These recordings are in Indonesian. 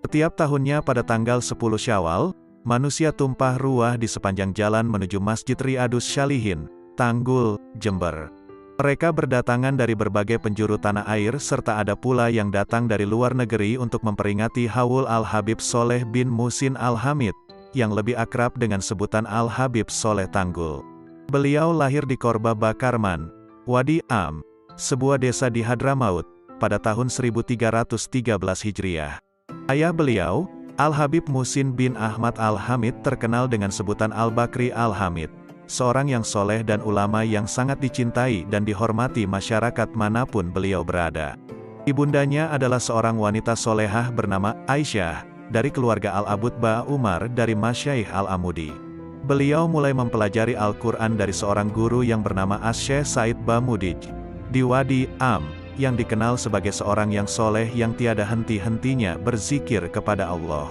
Setiap tahunnya pada tanggal 10 Syawal, manusia tumpah ruah di sepanjang jalan menuju Masjid Riyadus Shalihin, Tanggul, Jember. Mereka berdatangan dari berbagai penjuru tanah air serta ada pula yang datang dari luar negeri untuk memperingati Haul Al-Habib Soleh bin Muhsin Al-Hamid, yang lebih akrab dengan sebutan Al-Habib Soleh Tanggul. Beliau lahir di Korba Bakarman, Wadi Am, sebuah desa di Hadramaut, pada tahun 1313 Hijriah. Ayah beliau, Al-Habib Muhsin bin Ahmad Al-Hamid terkenal dengan sebutan Al-Bakri Al-Hamid, seorang yang soleh dan ulama yang sangat dicintai dan dihormati masyarakat manapun beliau berada. Ibundanya adalah seorang wanita solehah bernama Aisyah, dari keluarga Al-Abud Ba Umar dari Masyaikh Al-Amudi. Beliau mulai mempelajari Al-Quran dari seorang guru yang bernama As-Syekh Said Bamudij, di Wadi Am, yang dikenal sebagai seorang yang soleh yang tiada henti-hentinya berzikir kepada Allah.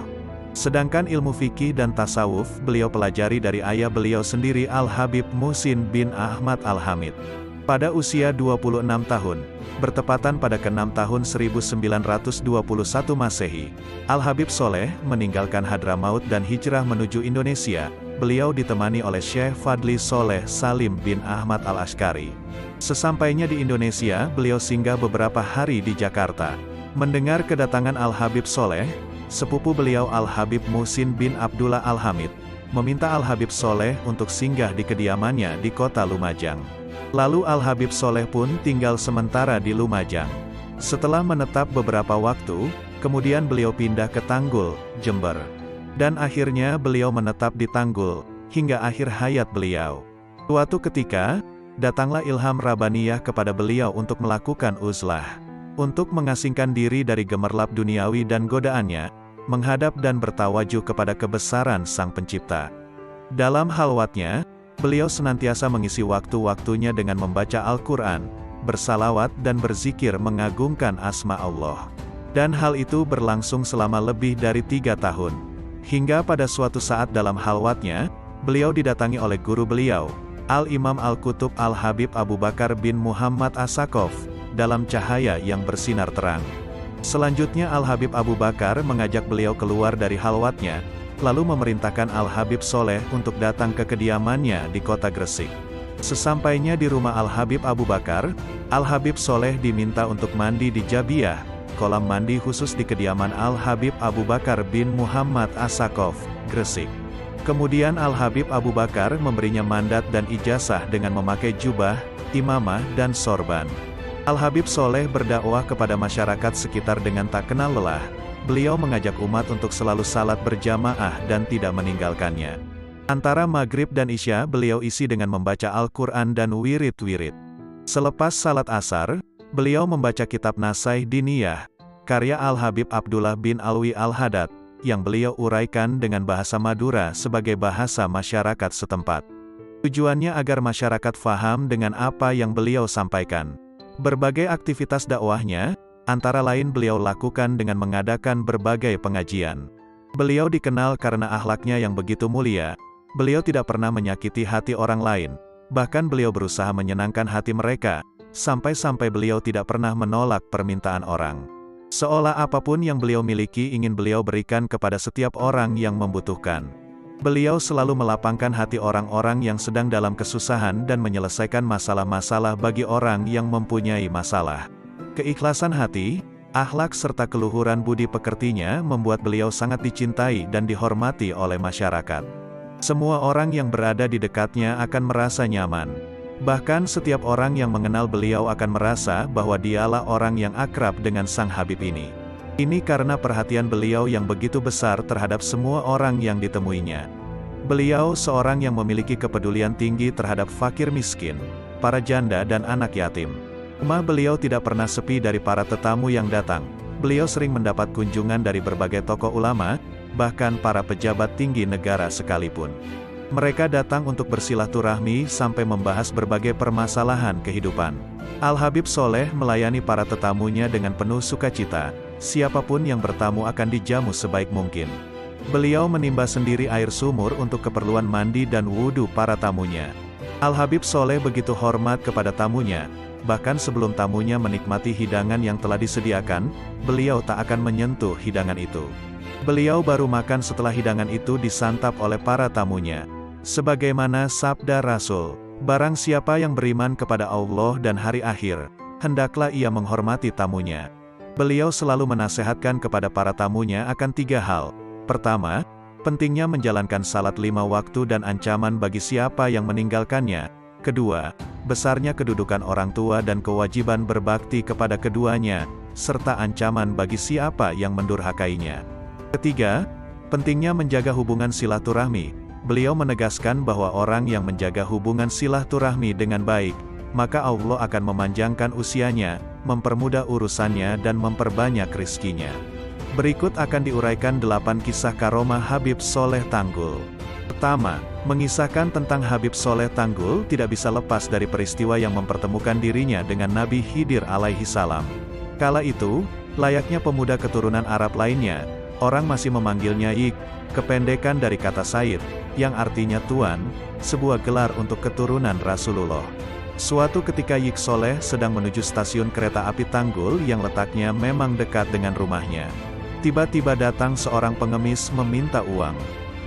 Sedangkan ilmu fikih dan tasawuf beliau pelajari dari ayah beliau sendiri Al-Habib Muhsin bin Ahmad Al-Hamid. Pada usia 26 tahun, bertepatan pada ke-6 tahun 1921 Masehi, Al-Habib Soleh meninggalkan Hadramaut dan hijrah menuju Indonesia. Beliau ditemani oleh Syekh Fadli Soleh Salim bin Ahmad Al-Ashkari. Sesampainya di Indonesia, beliau singgah beberapa hari di Jakarta. Mendengar kedatangan Al-Habib Soleh, sepupu beliau Al-Habib Muhsin bin Abdullah Al-Hamid, meminta Al-Habib Soleh untuk singgah di kediamannya di kota Lumajang. Lalu Al-Habib Soleh pun tinggal sementara di Lumajang. Setelah menetap beberapa waktu, kemudian beliau pindah ke Tanggul, Jember. Dan akhirnya beliau menetap di Tanggul, hingga akhir hayat beliau. Suatu ketika, datanglah ilham Rabbaniyah kepada beliau untuk melakukan uzlah. Untuk mengasingkan diri dari gemerlap duniawi dan godaannya, menghadap dan bertawajuh kepada kebesaran Sang Pencipta. Dalam halwatnya, beliau senantiasa mengisi waktu-waktunya dengan membaca Al-Quran, bersalawat dan berzikir mengagungkan asma Allah. Dan hal itu berlangsung selama lebih dari 3 tahun. Hingga pada suatu saat dalam halwatnya, beliau didatangi oleh guru beliau, Al-Imam Al-Qutub Al-Habib Abu Bakar bin Muhammad As-Sakof, dalam cahaya yang bersinar terang. Selanjutnya Al-Habib Abu Bakar mengajak beliau keluar dari halwatnya, lalu memerintahkan Al-Habib Soleh untuk datang ke kediamannya di kota Gresik. Sesampainya di rumah Al-Habib Abu Bakar, Al-Habib Soleh diminta untuk mandi di Jabiyah, kolam mandi khusus di kediaman Al-Habib Abu Bakar bin Muhammad As-Sakof, Gresik. Kemudian Al-Habib Abu Bakar memberinya mandat dan ijazah dengan memakai jubah, imamah dan sorban. Al-Habib Soleh berdakwah kepada masyarakat sekitar dengan tak kenal lelah. Beliau mengajak umat untuk selalu salat berjamaah dan tidak meninggalkannya. Antara maghrib dan isya beliau isi dengan membaca Al-Quran dan wirid-wirid. Selepas salat asar, beliau membaca kitab Nasaih Diniyah, karya Al-Habib Abdullah bin Alwi Al-Haddad, yang beliau uraikan dengan bahasa Madura sebagai bahasa masyarakat setempat. Tujuannya agar masyarakat faham dengan apa yang beliau sampaikan. Berbagai aktivitas dakwahnya, antara lain beliau lakukan dengan mengadakan berbagai pengajian. Beliau dikenal karena akhlaknya yang begitu mulia. Beliau tidak pernah menyakiti hati orang lain, bahkan beliau berusaha menyenangkan hati mereka, sampai-sampai beliau tidak pernah menolak permintaan orang. Seolah apapun yang beliau miliki ingin beliau berikan kepada setiap orang yang membutuhkan. Beliau selalu melapangkan hati orang-orang yang sedang dalam kesusahan dan menyelesaikan masalah-masalah bagi orang yang mempunyai masalah. Keikhlasan hati, akhlak serta keluhuran budi pekertinya membuat beliau sangat dicintai dan dihormati oleh masyarakat. Semua orang yang berada di dekatnya akan merasa nyaman. Bahkan setiap orang yang mengenal beliau akan merasa bahwa dialah orang yang akrab dengan Sang Habib ini. Ini karena perhatian beliau yang begitu besar terhadap semua orang yang ditemuinya. Beliau seorang yang memiliki kepedulian tinggi terhadap fakir miskin, para janda dan anak yatim. Rumah beliau tidak pernah sepi dari para tetamu yang datang. Beliau sering mendapat kunjungan dari berbagai tokoh ulama, bahkan para pejabat tinggi negara sekalipun. Mereka datang untuk bersilaturahmi sampai membahas berbagai permasalahan kehidupan. Al-Habib Soleh melayani para tetamunya dengan penuh sukacita. Siapapun yang bertamu akan dijamu sebaik mungkin. Beliau menimba sendiri air sumur untuk keperluan mandi dan wudhu para tamunya. Al-Habib Soleh begitu hormat kepada tamunya, bahkan sebelum tamunya menikmati hidangan yang telah disediakan, beliau tak akan menyentuh hidangan itu. Beliau baru makan setelah hidangan itu disantap oleh para tamunya. Sebagaimana sabda Rasul, barang siapa yang beriman kepada Allah dan hari akhir, hendaklah ia menghormati tamunya. Beliau selalu menasehatkan kepada para tamunya akan 3 hal. Pertama, pentingnya menjalankan salat 5 waktu dan ancaman bagi siapa yang meninggalkannya. Kedua, besarnya kedudukan orang tua dan kewajiban berbakti kepada keduanya, serta ancaman bagi siapa yang mendurhakainya. Ketiga, pentingnya menjaga hubungan silaturahmi. Beliau menegaskan bahwa orang yang menjaga hubungan silaturahmi dengan baik, maka Allah akan memanjangkan usianya, mempermudah urusannya dan memperbanyak rizkinya. Berikut akan diuraikan 8 kisah karomah Habib Soleh Tanggul. Pertama, mengisahkan tentang Habib Soleh Tanggul tidak bisa lepas dari peristiwa yang mempertemukan dirinya dengan Nabi Khidir alaihi salam. Kala itu, layaknya pemuda keturunan Arab lainnya, orang masih memanggilnya Yik, kependekan dari kata Sayyid, yang artinya Tuan, sebuah gelar untuk keturunan Rasulullah. Suatu ketika Yik Soleh sedang menuju stasiun kereta api Tanggul yang letaknya memang dekat dengan rumahnya. Tiba-tiba datang seorang pengemis meminta uang.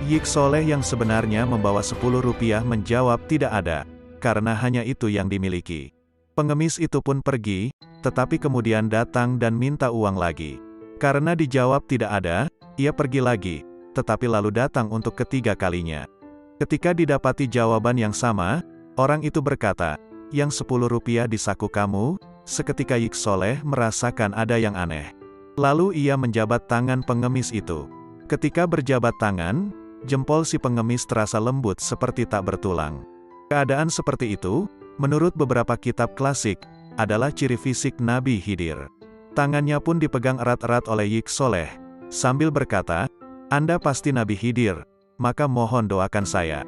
Yik Soleh yang sebenarnya membawa 10 rupiah menjawab tidak ada, karena hanya itu yang dimiliki. Pengemis itu pun pergi, tetapi kemudian datang dan minta uang lagi. Karena dijawab tidak ada, ia pergi lagi, tetapi lalu datang untuk ketiga kalinya. Ketika didapati jawaban yang sama, orang itu berkata, yang 10 rupiah di saku kamu. Seketika Yik Soleh merasakan ada yang aneh. Lalu ia menjabat tangan pengemis itu. Ketika berjabat tangan, jempol si pengemis terasa lembut seperti tak bertulang. Keadaan seperti itu, menurut beberapa kitab klasik, adalah ciri fisik Nabi Khidir. Tangannya pun dipegang erat-erat oleh Yik Soleh, sambil berkata, Anda pasti Nabi Khidir, maka mohon doakan saya.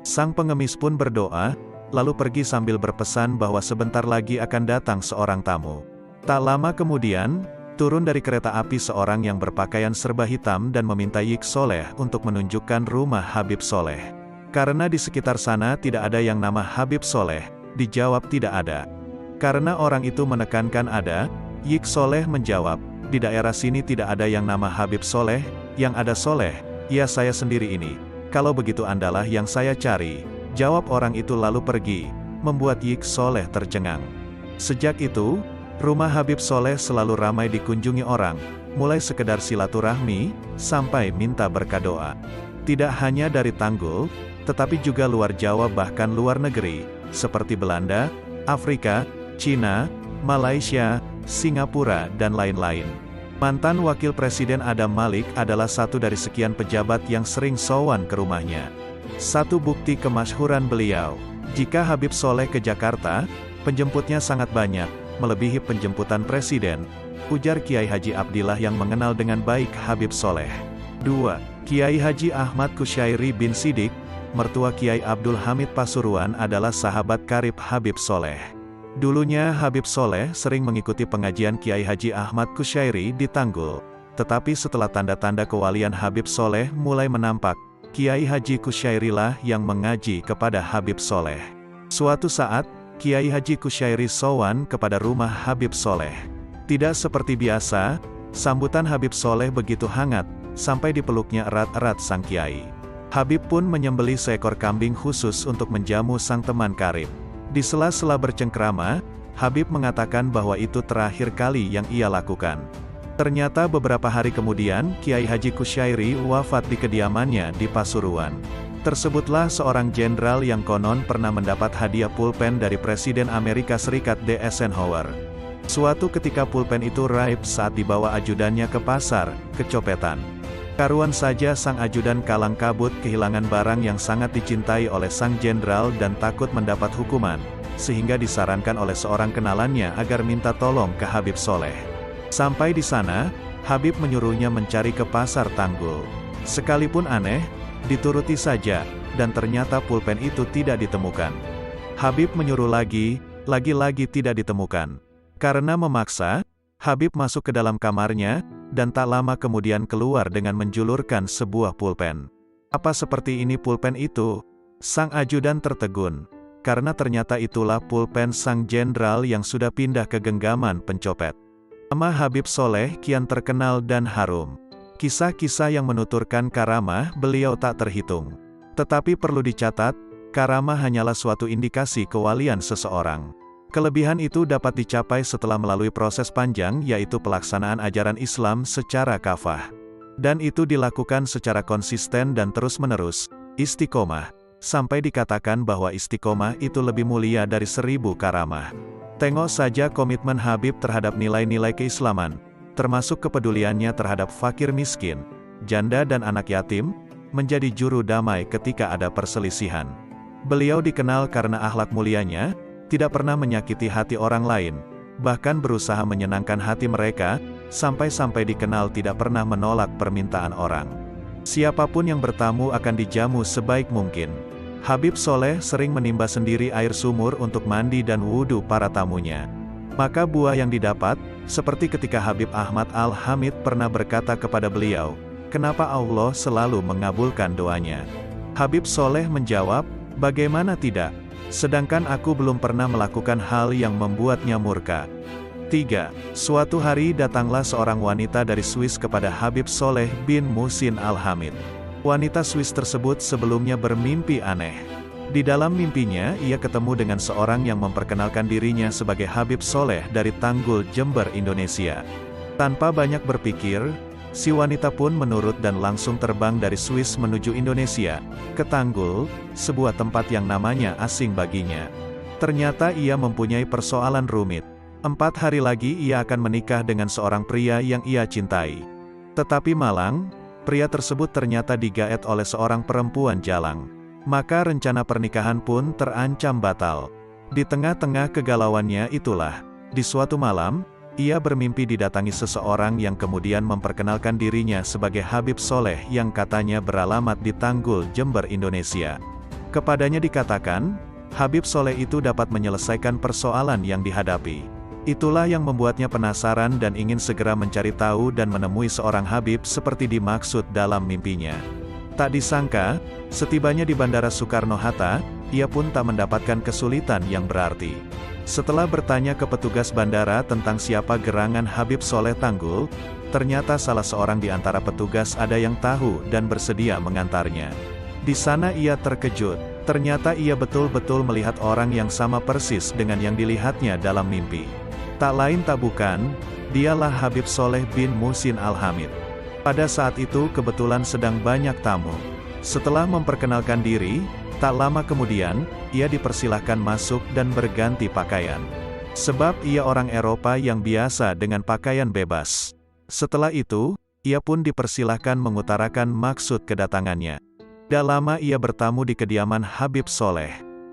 Sang pengemis pun berdoa, lalu pergi sambil berpesan bahwa sebentar lagi akan datang seorang tamu. Tak lama kemudian, turun dari kereta api seorang yang berpakaian serba hitam dan meminta Yik Soleh untuk menunjukkan rumah Habib Soleh. Karena di sekitar sana tidak ada yang nama Habib Soleh, dijawab tidak ada. Karena orang itu menekankan ada, Yik Soleh menjawab, di daerah sini tidak ada yang nama Habib Soleh, yang ada Soleh, ya saya sendiri ini. Kalau begitu Andalah yang saya cari. Jawab orang itu lalu pergi, membuat Yik Soleh tercengang. Sejak itu, rumah Habib Soleh selalu ramai dikunjungi orang, mulai sekedar silaturahmi, sampai minta berkah doa. Tidak hanya dari Tanggul, tetapi juga luar Jawa bahkan luar negeri, seperti Belanda, Afrika, Cina, Malaysia, Singapura dan lain-lain. Mantan Wakil Presiden Adam Malik adalah satu dari sekian pejabat yang sering sowan ke rumahnya. Satu bukti kemasyhuran beliau, jika Habib Soleh ke Jakarta, penjemputnya sangat banyak, melebihi penjemputan Presiden, ujar Kiai Haji Abdillah yang mengenal dengan baik Habib Soleh. 2. Kiai Haji Ahmad Kusyairi bin Sidik, mertua Kiai Abdul Hamid Pasuruan adalah sahabat karib Habib Soleh. Dulunya Habib Soleh sering mengikuti pengajian Kiai Haji Ahmad Kusyairi di Tanggul. Tetapi setelah tanda-tanda kewalian Habib Soleh mulai menampak, Kiai Haji Kusyairilah yang mengaji kepada Habib Soleh. Suatu saat, Kiai Haji Kusyairi sowan kepada rumah Habib Soleh. Tidak seperti biasa, sambutan Habib Soleh begitu hangat, sampai dipeluknya erat-erat sang Kiai. Habib pun menyembelih seekor kambing khusus untuk menjamu sang teman karib. Di sela-sela bercengkrama, Habib mengatakan bahwa itu terakhir kali yang ia lakukan. Ternyata beberapa hari kemudian, Kiai Haji Kusyairi wafat di kediamannya di Pasuruan. Tersebutlah seorang jenderal yang konon pernah mendapat hadiah pulpen dari Presiden Amerika Serikat D. Eisenhower. Suatu ketika pulpen itu raib saat dibawa ajudannya ke pasar, kecopetan. Karuan saja sang ajudan kalang kabut kehilangan barang yang sangat dicintai oleh sang jenderal dan takut mendapat hukuman, sehingga disarankan oleh seorang kenalannya agar minta tolong ke Habib Soleh. Sampai di sana, Habib menyuruhnya mencari ke pasar Tanggul. Sekalipun aneh, Dituruti saja, dan ternyata pulpen itu tidak ditemukan. Habib menyuruh lagi-lagi tidak ditemukan. Karena memaksa, Habib masuk ke dalam kamarnya, dan tak lama kemudian keluar dengan menjulurkan sebuah pulpen. Apa seperti ini pulpen itu? Sang ajudan tertegun. Karena ternyata itulah pulpen sang jenderal yang sudah pindah ke genggaman pencopet. Nama Habib Soleh kian terkenal dan harum. Kisah-kisah yang menuturkan karamah beliau tak terhitung. Tetapi perlu dicatat, karamah hanyalah suatu indikasi kewalian seseorang. Kelebihan itu dapat dicapai setelah melalui proses panjang yaitu pelaksanaan ajaran Islam secara kafah. Dan itu dilakukan secara konsisten dan terus-menerus, istiqomah, sampai dikatakan bahwa istiqomah itu lebih mulia dari 1000 karamah. Tengok saja komitmen Habib terhadap nilai-nilai keislaman, termasuk kepeduliannya terhadap fakir miskin, janda dan anak yatim, menjadi juru damai ketika ada perselisihan. Beliau dikenal karena akhlak mulianya, tidak pernah menyakiti hati orang lain, bahkan berusaha menyenangkan hati mereka, sampai-sampai dikenal tidak pernah menolak permintaan orang. Siapapun yang bertamu akan dijamu sebaik mungkin. Habib Soleh sering menimba sendiri air sumur untuk mandi dan wudhu para tamunya. Maka buah yang didapat, seperti ketika Habib Ahmad Al-Hamid pernah berkata kepada beliau, "Kenapa Allah selalu mengabulkan doanya?" Habib Soleh menjawab, "Bagaimana tidak? Sedangkan aku belum pernah melakukan hal yang membuatnya murka." 3. Suatu hari datanglah seorang wanita dari Swiss kepada Habib Soleh bin Muhsin Al-Hamid. Wanita Swiss tersebut sebelumnya bermimpi aneh. Di dalam mimpinya ia ketemu dengan seorang yang memperkenalkan dirinya sebagai Habib Soleh dari Tanggul, Jember, Indonesia. Tanpa banyak berpikir, si wanita pun menurut dan langsung terbang dari Swiss menuju Indonesia, ke Tanggul, sebuah tempat yang namanya asing baginya. Ternyata ia mempunyai persoalan rumit. 4 hari lagi ia akan menikah dengan seorang pria yang ia cintai. Tetapi malang, pria tersebut ternyata digaet oleh seorang perempuan jalang. Maka rencana pernikahan pun terancam batal. Di tengah-tengah kegalauannya itulah, di suatu malam, ia bermimpi didatangi seseorang yang kemudian memperkenalkan dirinya sebagai Habib Soleh yang katanya beralamat di Tanggul, Jember, Indonesia. Kepadanya dikatakan, Habib Soleh itu dapat menyelesaikan persoalan yang dihadapi. Itulah yang membuatnya penasaran dan ingin segera mencari tahu dan menemui seorang Habib seperti dimaksud dalam mimpinya. Tak disangka, setibanya di Bandara Soekarno-Hatta, ia pun tak mendapatkan kesulitan yang berarti. Setelah bertanya ke petugas bandara tentang siapa gerangan Habib Soleh Tanggul, ternyata salah seorang di antara petugas ada yang tahu dan bersedia mengantarnya. Di sana ia terkejut, ternyata ia betul-betul melihat orang yang sama persis dengan yang dilihatnya dalam mimpi. Tak lain tak bukan, dialah Habib Soleh bin Muhsin Al-Hamid. Pada saat itu kebetulan sedang banyak tamu. Setelah memperkenalkan diri, tak lama kemudian, ia dipersilahkan masuk dan berganti pakaian. Sebab ia orang Eropa yang biasa dengan pakaian bebas. Setelah itu, ia pun dipersilahkan mengutarakan maksud kedatangannya. Tidak lama ia bertamu di kediaman Habib Soleh.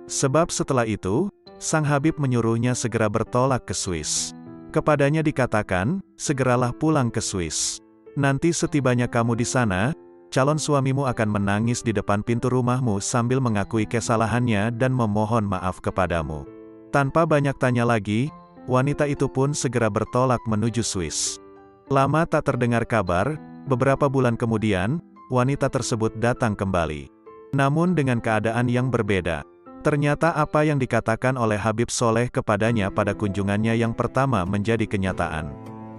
Sebab setelah itu, sang Habib menyuruhnya segera bertolak ke Swiss. Kepadanya dikatakan, segeralah pulang ke Swiss. Nanti setibanya kamu di sana, calon suamimu akan menangis di depan pintu rumahmu sambil mengakui kesalahannya dan memohon maaf kepadamu. Tanpa banyak tanya lagi, wanita itu pun segera bertolak menuju Swiss. Lama tak terdengar kabar, beberapa bulan kemudian, wanita tersebut datang kembali. Namun dengan keadaan yang berbeda. Ternyata apa yang dikatakan oleh Habib Soleh kepadanya pada kunjungannya yang pertama menjadi kenyataan.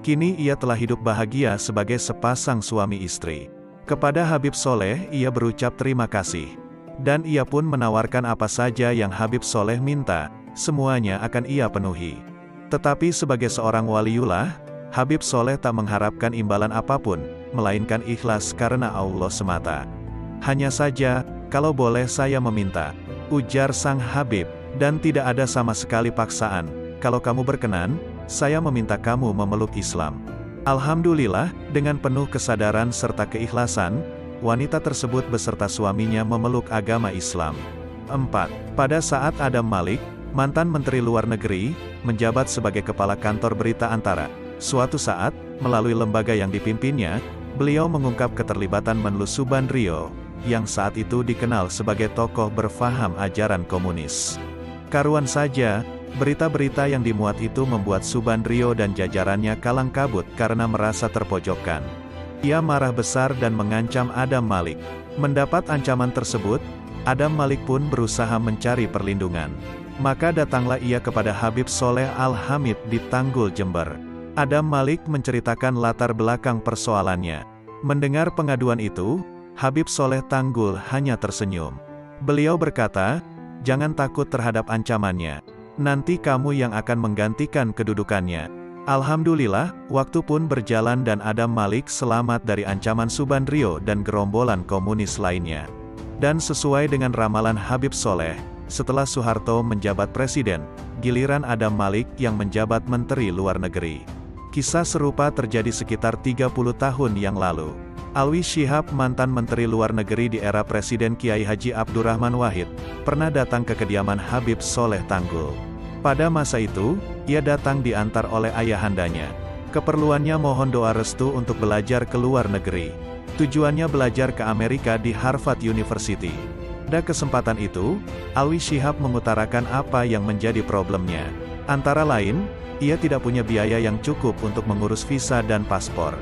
Kini ia telah hidup bahagia sebagai sepasang suami istri. Kepada Habib Soleh ia berucap terima kasih. Dan ia pun menawarkan apa saja yang Habib Soleh minta, semuanya akan ia penuhi. Tetapi sebagai seorang waliullah, Habib Soleh tak mengharapkan imbalan apapun, melainkan ikhlas karena Allah semata. Hanya saja, kalau boleh saya meminta, ujar sang Habib, dan tidak ada sama sekali paksaan, kalau kamu berkenan, saya meminta kamu memeluk Islam. Alhamdulillah, dengan penuh kesadaran serta keikhlasan, wanita tersebut beserta suaminya memeluk agama Islam. 4. Pada saat Adam Malik, mantan Menteri Luar Negeri, menjabat sebagai kepala kantor berita Antara, suatu saat, melalui lembaga yang dipimpinnya, beliau mengungkap keterlibatan Menlu Subandrio, yang saat itu dikenal sebagai tokoh berfaham ajaran komunis. Karuan saja, berita-berita yang dimuat itu membuat Subandrio dan jajarannya kalang kabut karena merasa terpojokkan. Ia marah besar dan mengancam Adam Malik. Mendapat ancaman tersebut, Adam Malik pun berusaha mencari perlindungan. Maka datanglah ia kepada Habib Soleh Al-Hamid di Tanggul, Jember. Adam Malik menceritakan latar belakang persoalannya. Mendengar pengaduan itu, Habib Soleh Tanggul hanya tersenyum. Beliau berkata, "Jangan takut terhadap ancamannya. Nanti kamu yang akan menggantikan kedudukannya." Alhamdulillah, waktu pun berjalan dan Adam Malik selamat dari ancaman Subandrio dan gerombolan komunis lainnya. Dan sesuai dengan ramalan Habib Soleh, setelah Soeharto menjabat presiden, giliran Adam Malik yang menjabat Menteri Luar Negeri. Kisah serupa terjadi sekitar 30 tahun yang lalu. Alwi Shihab, mantan Menteri Luar Negeri di era Presiden Kiai Haji Abdurrahman Wahid, pernah datang ke kediaman Habib Soleh Tanggul. Pada masa itu, ia datang diantar oleh ayahandanya. Keperluannya mohon doa restu untuk belajar ke luar negeri. Tujuannya belajar ke Amerika di Harvard University. Pada kesempatan itu, Alwi Shihab mengutarakan apa yang menjadi problemnya. Antara lain, ia tidak punya biaya yang cukup untuk mengurus visa dan paspor.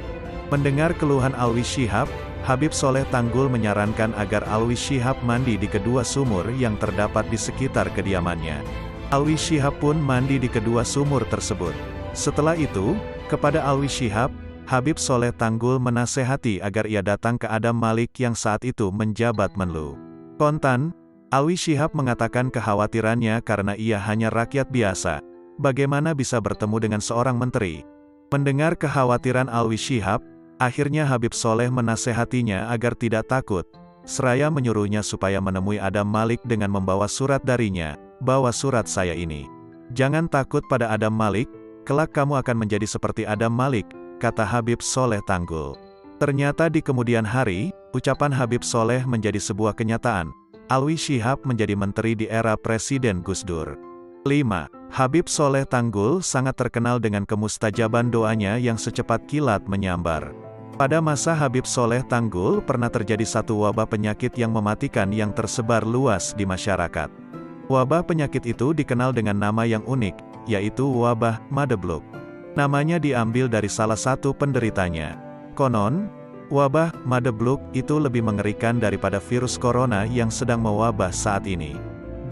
Mendengar keluhan Alwi Shihab, Habib Soleh Tanggul menyarankan agar Alwi Shihab mandi di kedua sumur yang terdapat di sekitar kediamannya. Alwi Shihab pun mandi di kedua sumur tersebut. Setelah itu, kepada Alwi Shihab, Habib Soleh Tanggul menasehati agar ia datang ke Adam Malik yang saat itu menjabat Menlu. Kontan, Alwi Shihab mengatakan kekhawatirannya karena ia hanya rakyat biasa. Bagaimana bisa bertemu dengan seorang menteri? Mendengar kekhawatiran Alwi Shihab, akhirnya Habib Soleh menasehatinya agar tidak takut. Seraya menyuruhnya supaya menemui Adam Malik dengan membawa surat darinya. "Bawa surat saya ini. Jangan takut pada Adam Malik, kelak kamu akan menjadi seperti Adam Malik," kata Habib Soleh Tanggul. Ternyata di kemudian hari, ucapan Habib Soleh menjadi sebuah kenyataan. Alwi Shihab menjadi menteri di era Presiden Gus Dur. 5. Habib Soleh Tanggul sangat terkenal dengan kemustajaban doanya yang secepat kilat menyambar. Pada masa Habib Soleh Tanggul pernah terjadi satu wabah penyakit yang mematikan yang tersebar luas di masyarakat. Wabah penyakit itu dikenal dengan nama yang unik, yaitu wabah Madebluk. Namanya diambil dari salah satu penderitanya. Konon, wabah Madebluk itu lebih mengerikan daripada virus corona yang sedang mewabah saat ini.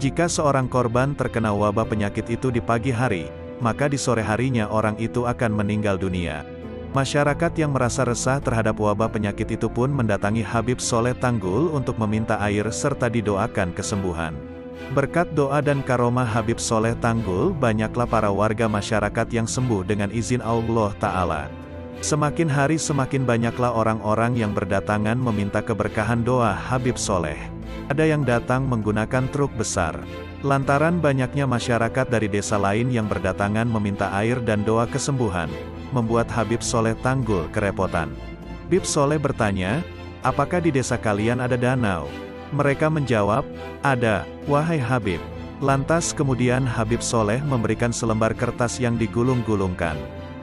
Jika seorang korban terkena wabah penyakit itu di pagi hari, maka di sore harinya orang itu akan meninggal dunia. Masyarakat yang merasa resah terhadap wabah penyakit itu pun mendatangi Habib Soleh Tanggul untuk meminta air serta didoakan kesembuhan. Berkat doa dan karomah Habib Soleh Tanggul, banyaklah para warga masyarakat yang sembuh dengan izin Allah Ta'ala. Semakin hari semakin banyaklah orang-orang yang berdatangan meminta keberkahan doa Habib Soleh. Ada yang datang menggunakan truk besar. Lantaran banyaknya masyarakat dari desa lain yang berdatangan meminta air dan doa kesembuhan, membuat Habib Soleh Tanggul kerepotan. Habib Soleh bertanya, "Apakah di desa kalian ada danau?" Mereka menjawab, "Ada, wahai Habib." Lantas kemudian Habib Soleh memberikan selembar kertas yang digulung-gulungkan.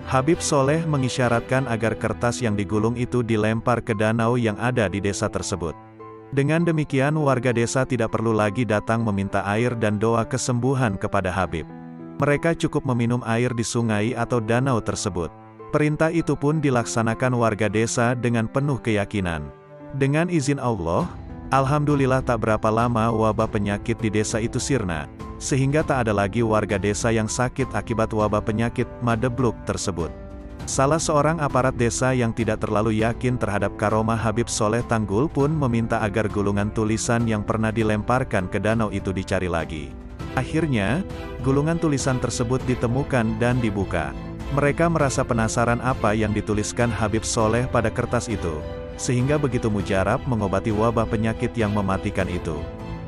Habib Soleh mengisyaratkan agar kertas yang digulung itu dilempar ke danau yang ada di desa tersebut. Dengan demikian warga desa tidak perlu lagi datang meminta air dan doa kesembuhan kepada Habib. Mereka cukup meminum air di sungai atau danau tersebut. Perintah itu pun dilaksanakan warga desa dengan penuh keyakinan. Dengan izin Allah, alhamdulillah tak berapa lama wabah penyakit di desa itu sirna, sehingga tak ada lagi warga desa yang sakit akibat wabah penyakit Madebluk tersebut. Salah seorang aparat desa yang tidak terlalu yakin terhadap karomah Habib Soleh Tanggul pun meminta agar gulungan tulisan yang pernah dilemparkan ke danau itu dicari lagi. Akhirnya, gulungan tulisan tersebut ditemukan dan dibuka. Mereka merasa penasaran apa yang dituliskan Habib Soleh pada kertas itu, sehingga begitu mujarab mengobati wabah penyakit yang mematikan itu.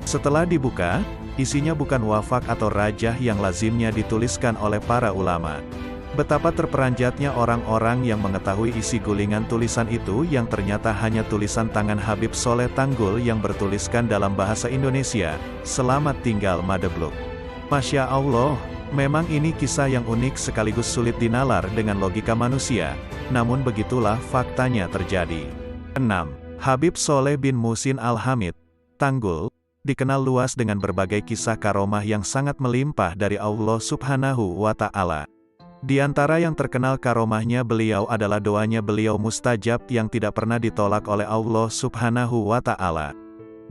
Setelah dibuka, isinya bukan wafak atau rajah yang lazimnya dituliskan oleh para ulama. Betapa terperanjatnya orang-orang yang mengetahui isi gulingan tulisan itu yang ternyata hanya tulisan tangan Habib Soleh Tanggul yang bertuliskan dalam bahasa Indonesia, "Selamat tinggal Madebluk." Masya Allah, memang ini kisah yang unik sekaligus sulit dinalar dengan logika manusia, namun begitulah faktanya terjadi. 6. Habib Soleh bin Muhsin Al-Hamid, Tanggul, dikenal luas dengan berbagai kisah karomah yang sangat melimpah dari Allah Subhanahu wa Ta'ala. Di antara yang terkenal karomahnya beliau adalah doanya beliau mustajab yang tidak pernah ditolak oleh Allah Subhanahu wa Ta'ala.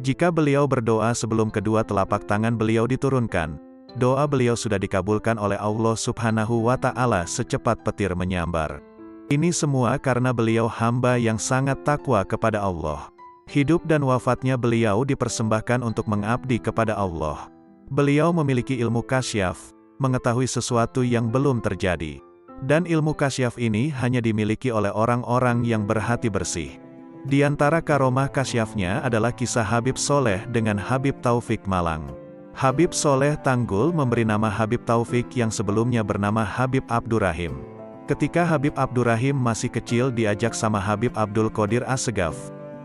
Jika beliau berdoa sebelum kedua telapak tangan beliau diturunkan, doa beliau sudah dikabulkan oleh Allah Subhanahu wa Ta'ala secepat petir menyambar. Ini semua karena beliau hamba yang sangat takwa kepada Allah. Hidup dan wafatnya beliau dipersembahkan untuk mengabdi kepada Allah. Beliau memiliki ilmu kasyaf, mengetahui sesuatu yang belum terjadi. Dan ilmu kasyaf ini hanya dimiliki oleh orang-orang yang berhati bersih. Di antara karomah kasyafnya adalah kisah Habib Soleh dengan Habib Taufik Malang. Habib Soleh Tanggul memberi nama Habib Taufik yang sebelumnya bernama Habib Abdurrahim. Ketika Habib Abdurrahim masih kecil diajak sama Habib Abdul Qadir Assegaf,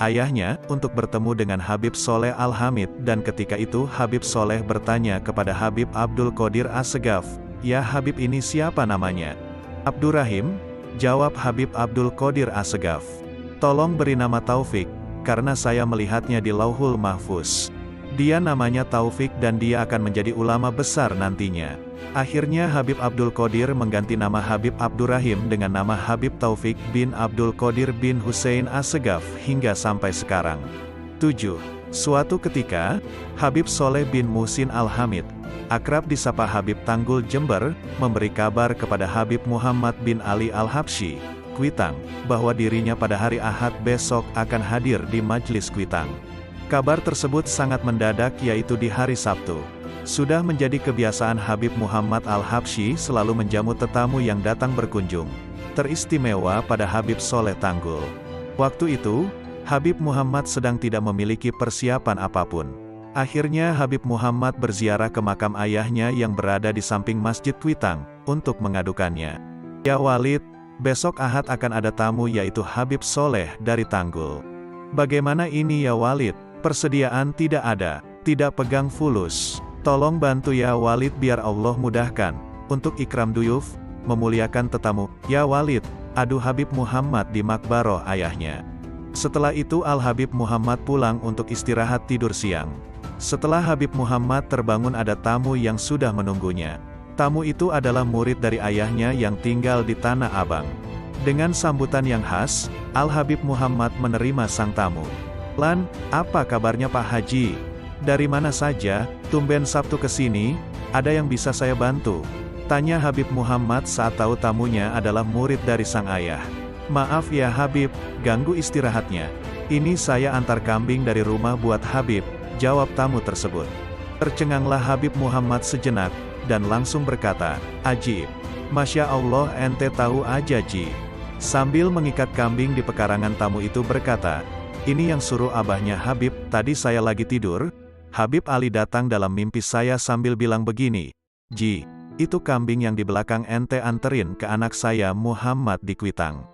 ayahnya, untuk bertemu dengan Habib Soleh Al-Hamid, dan ketika itu Habib Soleh bertanya kepada Habib Abdul Qadir Assegaf, "Ya Habib, ini siapa namanya?" "Abdurrahim," jawab Habib Abdul Qadir Assegaf. "Tolong beri nama Taufik, karena saya melihatnya di Lauhul Mahfuz. Dia namanya Taufik dan dia akan menjadi ulama besar nantinya." Akhirnya Habib Abdul Qadir mengganti nama Habib Abdurrahim dengan nama Habib Taufik bin Abdul Qadir bin Husain Assegaf hingga sampai sekarang. 7. Suatu ketika, Habib Soleh bin Muhsin Al-Hamid, akrab disapa Habib Tanggul Jember, memberi kabar kepada Habib Muhammad bin Ali Al-Habsyi, Kuitang, bahwa dirinya pada hari Ahad besok akan hadir di Majlis Kuitang. Kabar tersebut sangat mendadak, yaitu di hari Sabtu. Sudah menjadi kebiasaan Habib Muhammad Al-Habsyi selalu menjamu tetamu yang datang berkunjung. Teristimewa pada Habib Soleh Tanggul. Waktu itu, Habib Muhammad sedang tidak memiliki persiapan apapun. Akhirnya Habib Muhammad berziarah ke makam ayahnya yang berada di samping Masjid Kuitang, untuk mengadukannya. "Ya Walid, besok Ahad akan ada tamu yaitu Habib Soleh dari Tanggul. Bagaimana ini ya Walid? Persediaan tidak ada, tidak pegang fulus. Tolong bantu ya Walid biar Allah mudahkan, untuk ikram duyuf, memuliakan tetamu." "Ya Walid," adu Habib Muhammad di makbaroh ayahnya. Setelah itu Al-Habib Muhammad pulang untuk istirahat tidur siang. Setelah Habib Muhammad terbangun ada tamu yang sudah menunggunya. Tamu itu adalah murid dari ayahnya yang tinggal di Tanah Abang. Dengan sambutan yang khas, Al-Habib Muhammad menerima sang tamu. "Lan, apa kabarnya Pak Haji? Dari mana saja, tumben Sabtu kesini, ada yang bisa saya bantu?" tanya Habib Muhammad saat tahu tamunya adalah murid dari sang ayah. "Maaf ya Habib, ganggu istirahatnya. Ini saya antar kambing dari rumah buat Habib," jawab tamu tersebut. Tercenganglah Habib Muhammad sejenak, dan langsung berkata, "Ajib. Masya Allah ente tahu aja Ji." Sambil mengikat kambing di pekarangan tamu itu berkata, "Ini yang suruh abahnya Habib, tadi saya lagi tidur. Habib Ali datang dalam mimpi saya sambil bilang begini, 'Ji, itu kambing yang di belakang ente anterin ke anak saya Muhammad di Kuitang.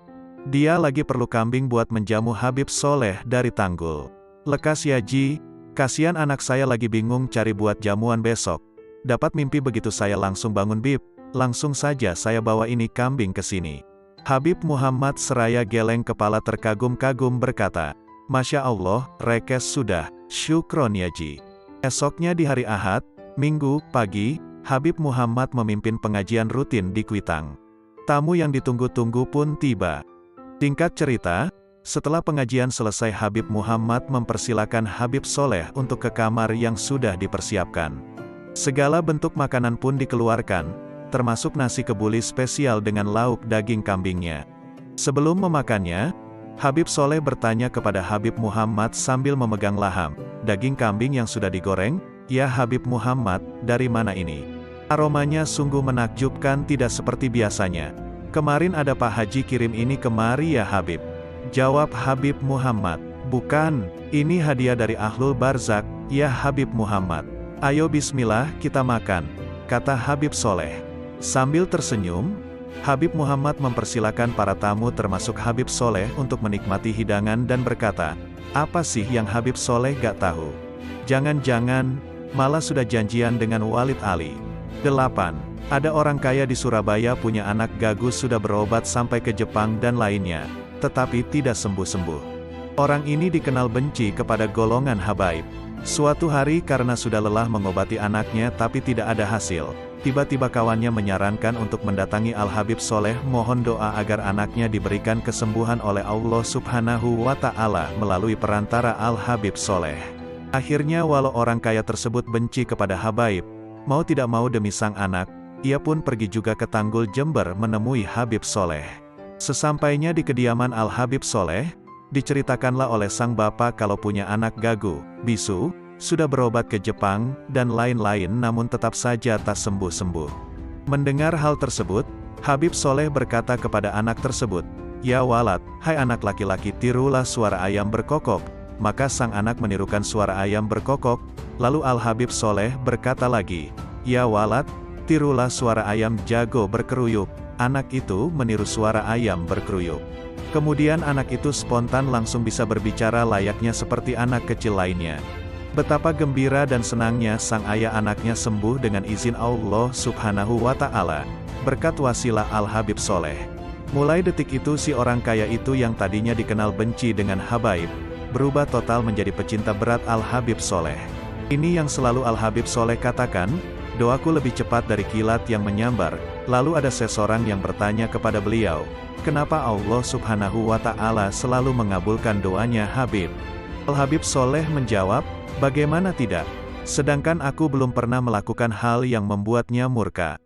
Dia lagi perlu kambing buat menjamu Habib Soleh dari Tanggul. Lekas ya Ji, kasihan anak saya lagi bingung cari buat jamuan besok.' Dapat mimpi begitu saya langsung bangun Bib, langsung saja saya bawa ini kambing ke sini." Habib Muhammad seraya geleng kepala terkagum-kagum berkata, "Masya Allah, rekes sudah, syukron ya Ji." Esoknya di hari Ahad, Minggu, pagi, Habib Muhammad memimpin pengajian rutin di Kuitang. Tamu yang ditunggu-tunggu pun tiba. Singkat cerita, setelah pengajian selesai Habib Muhammad mempersilakan Habib Soleh untuk ke kamar yang sudah dipersiapkan. Segala bentuk makanan pun dikeluarkan, termasuk nasi kebuli spesial dengan lauk daging kambingnya. Sebelum memakannya, Habib Soleh bertanya kepada Habib Muhammad sambil memegang laham, "Daging kambing yang sudah digoreng? Ya Habib Muhammad, dari mana ini? Aromanya sungguh menakjubkan, tidak seperti biasanya. Kemarin ada Pak Haji kirim ini kemari ya Habib." Jawab Habib Muhammad, "Bukan, ini hadiah dari Ahlul Barzak, ya Habib Muhammad. Ayo bismillah kita makan," kata Habib Soleh. Sambil tersenyum, Habib Muhammad mempersilakan para tamu termasuk Habib Soleh untuk menikmati hidangan dan berkata, "Apa sih yang Habib Soleh gak tahu? Jangan-jangan, malah sudah janjian dengan Walid Ali." 8. Ada orang kaya di Surabaya punya anak gagus sudah berobat sampai ke Jepang dan lainnya, tetapi tidak sembuh-sembuh. Orang ini dikenal benci kepada golongan habaib. Suatu hari karena sudah lelah mengobati anaknya tapi tidak ada hasil, tiba-tiba kawannya menyarankan untuk mendatangi Al-Habib Soleh mohon doa agar anaknya diberikan kesembuhan oleh Allah Subhanahu wa Ta'ala melalui perantara Al-Habib Soleh. Akhirnya walau orang kaya tersebut benci kepada habaib, mau tidak mau demi sang anak, ia pun pergi juga ke Tanggul Jember menemui Habib Soleh. Sesampainya di kediaman Al-Habib Soleh, diceritakanlah oleh sang bapak kalau punya anak gagu, bisu, sudah berobat ke Jepang, dan lain-lain namun tetap saja tak sembuh-sembuh. Mendengar hal tersebut, Habib Soleh berkata kepada anak tersebut, "Ya walad, hai anak laki-laki, tirulah suara ayam berkokok." Maka sang anak menirukan suara ayam berkokok, lalu Al-Habib Soleh berkata lagi, "Ya walad, tirulah suara ayam jago berkeruyuk." Anak itu meniru suara ayam berkeruyuk. Kemudian anak itu spontan langsung bisa berbicara layaknya seperti anak kecil lainnya. Betapa gembira dan senangnya sang ayah anaknya sembuh dengan izin Allah Subhanahu wa Ta'ala, berkat wasilah Al-Habib Soleh. Mulai detik itu si orang kaya itu yang tadinya dikenal benci dengan habaib, berubah total menjadi pecinta berat Al-Habib Soleh. Ini yang selalu Al-Habib Soleh katakan, "Doaku lebih cepat dari kilat yang menyambar." Lalu ada seseorang yang bertanya kepada beliau, kenapa Allah Subhanahu wa Ta'ala selalu mengabulkan doanya Habib? Al-Habib Soleh menjawab, bagaimana tidak? Sedangkan aku belum pernah melakukan hal yang membuatnya murka.